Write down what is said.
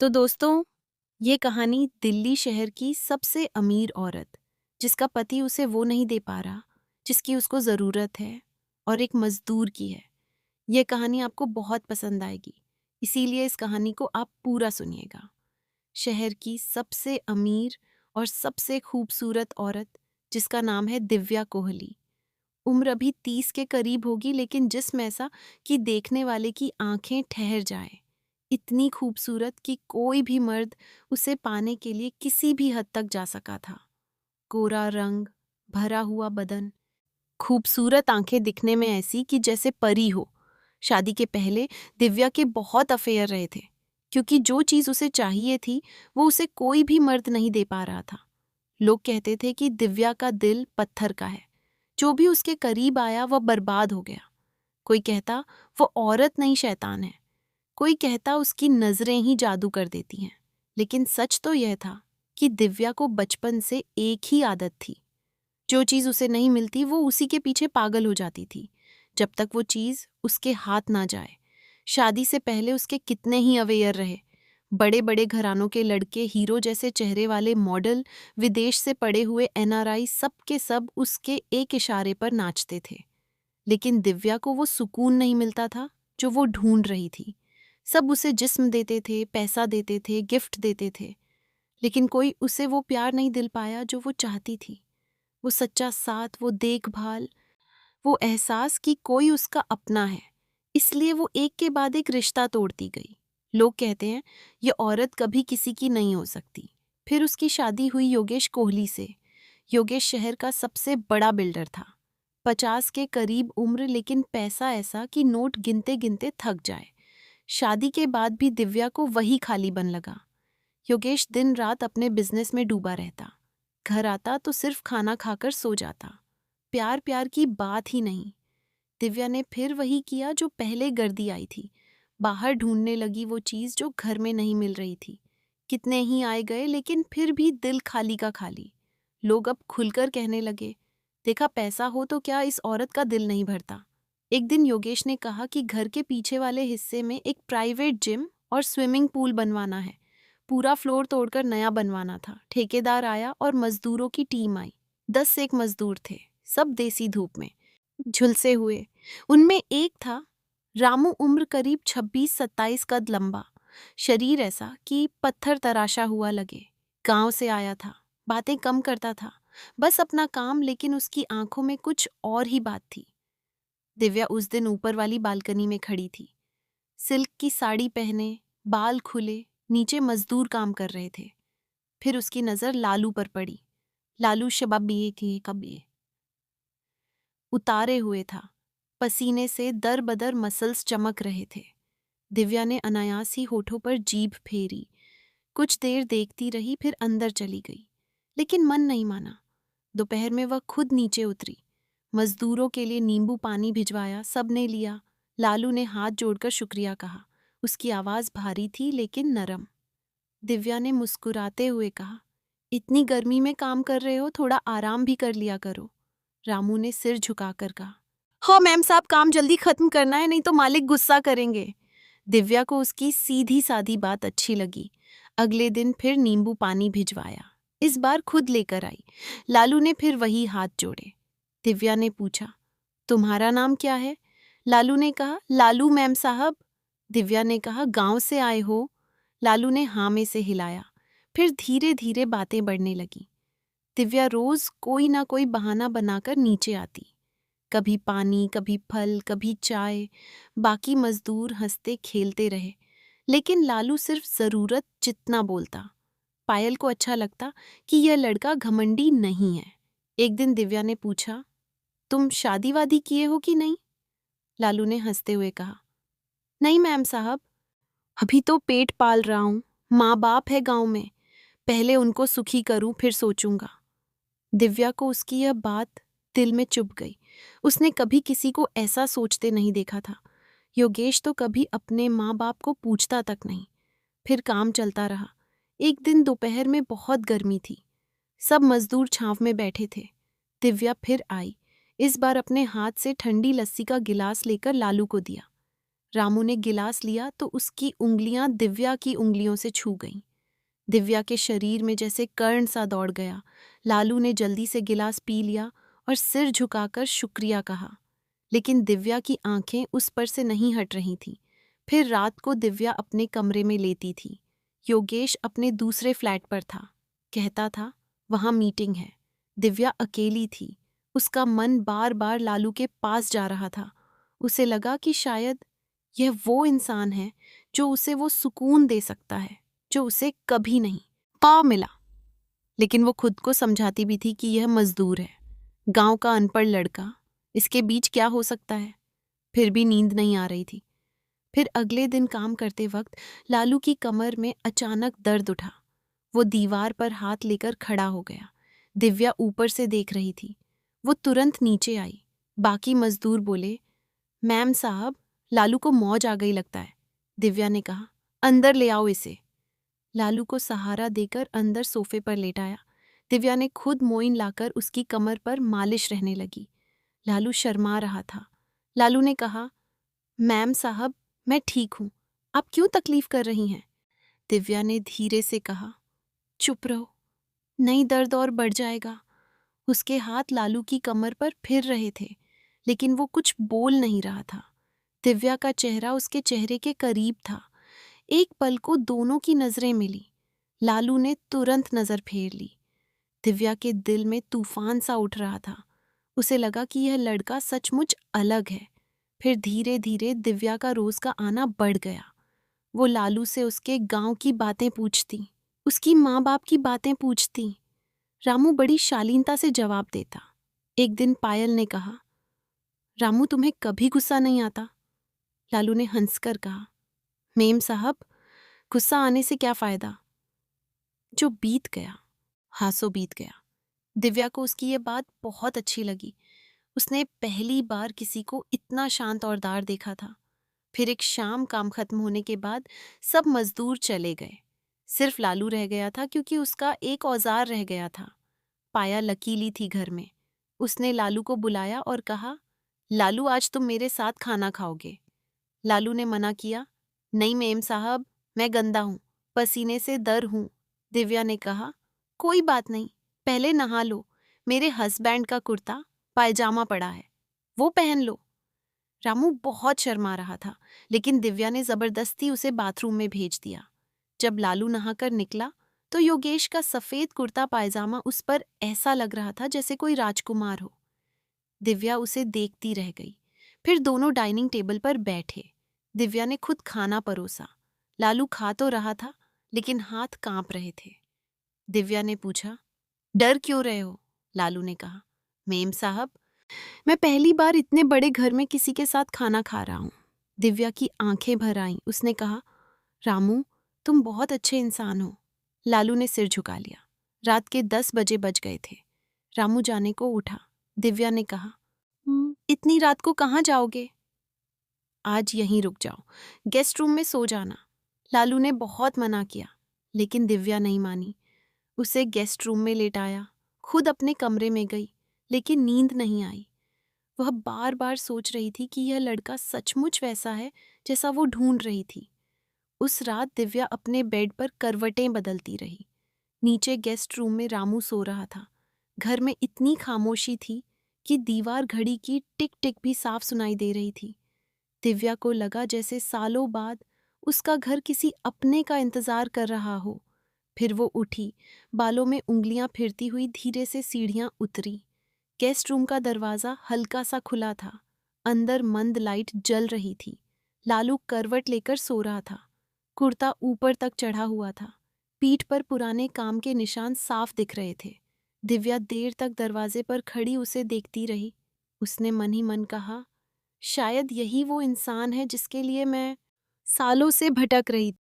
तो दोस्तों, ये कहानी दिल्ली शहर की सबसे अमीर औरत, जिसका पति उसे वो नहीं दे पा रहा जिसकी उसको ज़रूरत है, और एक मज़दूर की है। ये कहानी आपको बहुत पसंद आएगी, इसीलिए इस कहानी को आप पूरा सुनिएगा। शहर की सबसे अमीर और सबसे खूबसूरत औरत, जिसका नाम है दिव्या कोहली। उम्र अभी 30 के करीब होगी, लेकिन जिस्म ऐसा कि देखने वाले की आंखें ठहर जाए। इतनी खूबसूरत कि कोई भी मर्द उसे पाने के लिए किसी भी हद तक जा सका था। गोरा रंग, भरा हुआ बदन, खूबसूरत आंखें दिखने में ऐसी कि जैसे परी हो। शादी के पहले दिव्या के बहुत अफेयर रहे थे, क्योंकि जो चीज़ उसे चाहिए थी वो उसे कोई भी मर्द नहीं दे पा रहा था। लोग कहते थे कि दिव्या का दिल पत्थर का है, जो भी उसके करीब आया वह बर्बाद हो गया। कोई कहता वो औरत नहीं शैतान है, कोई कहता उसकी नजरें ही जादू कर देती हैं। लेकिन सच तो यह था कि दिव्या को बचपन से एक ही आदत थी। जो चीज़ उसे नहीं मिलती वो उसी के पीछे पागल हो जाती थी, जब तक वो चीज़ उसके हाथ ना जाए। शादी से पहले उसके कितने ही अवेयर रहे। बड़े बड़े घरानों के लड़के, हीरो जैसे चेहरे वाले मॉडल, विदेश से पड़े हुए एनआरआई, सब के सब उसके एक इशारे पर नाचते थे। लेकिन दिव्या को वो सुकून नहीं मिलता था जो वो ढूंढ रही थी। सब उसे जिस्म देते थे, पैसा देते थे, गिफ्ट देते थे, लेकिन कोई उसे वो प्यार नहीं दिल पाया जो वो चाहती थी। वो सच्चा साथ, वो देखभाल, वो एहसास कि कोई उसका अपना है। इसलिए वो एक के बाद एक रिश्ता तोड़ती गई। लोग कहते हैं ये औरत कभी किसी की नहीं हो सकती। फिर उसकी शादी हुई योगेश कोहली से। योगेश शहर का सबसे बड़ा बिल्डर था। 50 के करीब उम्र, लेकिन पैसा ऐसा कि नोट गिनते गिनते थक जाए। शादी के बाद भी दिव्या को वही खालीपन लगा। योगेश दिन रात अपने बिजनेस में डूबा रहता। घर आता तो सिर्फ खाना खाकर सो जाता। प्यार प्यार की बात ही नहीं। दिव्या ने फिर वही किया जो पहले गर्दी आई थी। बाहर ढूंढने लगी वो चीज जो घर में नहीं मिल रही थी। कितने ही आए गए, लेकिन फिर भी दिल खाली का खाली। लोग अब खुलकर कहने लगे, देखा, पैसा हो तो क्या इस औरत का दिल नहीं भरता। एक दिन योगेश ने कहा कि घर के पीछे वाले हिस्से में एक प्राइवेट जिम और स्विमिंग पूल बनवाना है। पूरा फ्लोर तोड़कर नया बनवाना था। ठेकेदार आया और मजदूरों की टीम आई। 10 से एक मजदूर थे, सब देसी धूप में झुलसे हुए। उनमें एक था रामू, उम्र करीब 26-27 कद लंबा, शरीर ऐसा कि पत्थर तराशा हुआ लगे। गांव से आया था, बातें कम करता था, बस अपना काम, लेकिन उसकी आंखों में कुछ और ही बात थी। दिव्या उस दिन ऊपर वाली बालकनी में खड़ी थी, सिल्क की साड़ी पहने, बाल खुले, नीचे मजदूर काम कर रहे थे। फिर उसकी नजर लालू पर पड़ी। लालू शबाबिये की कबिए उतारे हुए था, पसीने से दर बदर मसल्स चमक रहे थे। दिव्या ने अनायास ही होठों पर जीभ फेरी। कुछ देर देखती रही, फिर अंदर चली गई, लेकिन मन नहीं माना। दोपहर में वह खुद नीचे उतरी। मजदूरों के लिए नींबू पानी भिजवाया, सबने लिया। लालू ने हाथ जोड़कर शुक्रिया कहा। उसकी आवाज़ भारी थी लेकिन नरम। दिव्या ने मुस्कुराते हुए कहा, इतनी गर्मी में काम कर रहे हो, थोड़ा आराम भी कर लिया करो। रामू ने सिर झुकाकर कहा, हाँ मैम साहब, काम जल्दी खत्म करना है, नहीं तो मालिक गुस्सा करेंगे। दिव्या को उसकी सीधी सादी बात अच्छी लगी। अगले दिन फिर नींबू पानी भिजवाया, इस बार खुद लेकर आई। लालू ने फिर वही हाथ जोड़े। दिव्या ने पूछा, तुम्हारा नाम क्या है? लालू ने कहा, लालू मैम साहब। दिव्या ने कहा, गांव से आए हो? लालू ने हाँ में से हिलाया। फिर धीरे धीरे बातें बढ़ने लगी। दिव्या रोज कोई ना कोई बहाना बनाकर नीचे आती। कभी पानी, कभी फल, कभी चाय। बाकी मजदूर हंसते खेलते रहे, लेकिन लालू सिर्फ जरूरत जितना बोलता। पायल को अच्छा लगता कि यह लड़का घमंडी नहीं है। एक दिन दिव्या ने पूछा, तुम शादी वादी किए हो कि नहीं? लालू ने हंसते हुए कहा, नहीं मैम साहब, अभी तो पेट पाल रहा हूं। माँ बाप है गांव में, पहले उनको सुखी करूं फिर सोचूंगा। दिव्या को उसकी यह बात दिल में चुभ गई। उसने कभी किसी को ऐसा सोचते नहीं देखा था। योगेश तो कभी अपने माँ बाप को पूछता तक नहीं। फिर काम चलता रहा। एक दिन दोपहर में बहुत गर्मी थी, सब मजदूर छांव में बैठे थे। दिव्या फिर आई। इस बार अपने हाथ से ठंडी लस्सी का गिलास लेकर लालू को दिया। रामू ने गिलास लिया तो उसकी उंगलियां दिव्या की उंगलियों से छू गईं। दिव्या के शरीर में जैसे कर्ण सा दौड़ गया। लालू ने जल्दी से गिलास पी लिया और सिर झुकाकर शुक्रिया कहा, लेकिन दिव्या की आंखें उस पर से नहीं हट रही थीं। फिर रात को दिव्या अपने कमरे में लेटी थी। योगेश अपने दूसरे फ्लैट पर था। कहता था, वहां मीटिंग है। दिव्या अकेली थी। उसका मन बार बार लालू के पास जा रहा था। उसे लगा कि शायद यह वो इंसान है जो उसे वो सुकून दे सकता है जो उसे कभी नहीं पा मिला। लेकिन वो खुद को समझाती भी थी कि यह मजदूर है, गांव का अनपढ़ लड़का, इसके बीच क्या हो सकता है। फिर भी नींद नहीं आ रही थी। फिर अगले दिन काम करते वक्त लालू की कमर में अचानक दर्द उठा। वो दीवार पर हाथ लेकर खड़ा हो गया। दिव्या ऊपर से देख रही थी। वो तुरंत नीचे आई। बाकी मजदूर बोले, मैम साहब, लालू को मौज आ गई लगता है। दिव्या ने कहा, अंदर ले आओ इसे। लालू को सहारा देकर अंदर सोफे पर लेटाया। दिव्या ने खुद मोइन लाकर उसकी कमर पर मालिश रहने लगी। लालू शर्मा रहा था। लालू ने कहा, मैम साहब, मैं ठीक हूं, आप क्यों तकलीफ कर रही हैं? दिव्या ने धीरे से कहा, चुप रहो, नहीं दर्द और बढ़ जाएगा। उसके हाथ लालू की कमर पर फिर रहे थे, लेकिन वो कुछ बोल नहीं रहा था। दिव्या का चेहरा उसके चेहरे के करीब था। एक पल को दोनों की नजरें मिली। लालू ने तुरंत नजर फेर ली। दिव्या के दिल में तूफान सा उठ रहा था। उसे लगा कि यह लड़का सचमुच अलग है। फिर धीरे धीरे दिव्या का रोज का आना बढ़ गया। वो लालू से उसके गांव की बातें पूछती, उसकी माँ बाप की बातें पूछती। रामू बड़ी शालीनता से जवाब देता। एक दिन पायल ने कहा, रामू, तुम्हें कभी गुस्सा नहीं आता? लालू ने हंसकर कहा, मेम साहब, गुस्सा आने से क्या फायदा? जो बीत गया, हाँ सो बीत गया। दिव्या को उसकी ये बात बहुत अच्छी लगी। उसने पहली बार किसी को इतना शांत और दार देखा था। फिर एक शाम काम खत्म होने के बाद सब मजदूर चले गए। सिर्फ लालू रह गया था क्योंकि उसका एक औजार रह गया था। पाया लकीली थी घर में। उसने लालू को बुलाया और कहा, लालू, आज तुम मेरे साथ खाना खाओगे। लालू ने मना किया, नहीं मेम साहब, मैं गंदा हूं, पसीने से दर हूं। दिव्या ने कहा, कोई बात नहीं, पहले नहा लो। मेरे हस्बैंड का कुर्ता पायजामा पड़ा है, वो पहन लो। रामू बहुत शर्मा रहा था, लेकिन दिव्या ने जबरदस्ती उसे बाथरूम में भेज दिया। जब लालू नहाकर निकला तो योगेश का सफेद कुर्ता पायजामा उस पर ऐसा लग रहा था जैसे कोई राजकुमार हो। दिव्या उसे देखती रह गई। फिर दोनों डाइनिंग टेबल पर बैठे। दिव्या ने खुद खाना परोसा। लालू खा तो रहा था, लेकिन हाथ कांप रहे थे। दिव्या ने पूछा, डर क्यों रहे हो? लालू ने कहा, मेम साहब, मैं पहली बार इतने बड़े घर में किसी के साथ खाना खा रहा हूं। दिव्या की आंखें भर आईं। उसने कहा, रामू, तुम बहुत अच्छे इंसान हो। लालू ने सिर झुका लिया। रात के 10 बजे बज गए थे। रामू जाने को उठा। दिव्या ने कहा, इतनी रात को कहाँ जाओगे? आज यहीं रुक जाओ, गेस्ट रूम में सो जाना। लालू ने बहुत मना किया, लेकिन दिव्या नहीं मानी। उसे गेस्ट रूम में लेटाया। खुद अपने कमरे में गई, लेकिन नींद नहीं आई। वह बार बार सोच रही थी कि यह लड़का सचमुच वैसा है जैसा वो ढूंढ रही थी। उस रात दिव्या अपने बेड पर करवटें बदलती रही। नीचे गेस्ट रूम में रामू सो रहा था। घर में इतनी खामोशी थी कि दीवार घड़ी की टिक टिक भी साफ सुनाई दे रही थी। दिव्या को लगा जैसे सालों बाद उसका घर किसी अपने का इंतजार कर रहा हो। फिर वो उठी, बालों में उंगलियां फिरती हुई धीरे से सीढ़ियां उतरी। गेस्ट रूम का दरवाजा हल्का सा खुला था। अंदर मंद लाइट जल रही थी। लालू करवट लेकर सो रहा था। कुर्ता ऊपर तक चढ़ा हुआ था। पीठ पर पुराने काम के निशान साफ दिख रहे थे। दिव्या देर तक दरवाजे पर खड़ी उसे देखती रही। उसने मन ही मन कहा, शायद यही वो इंसान है जिसके लिए मैं सालों से भटक रही थी।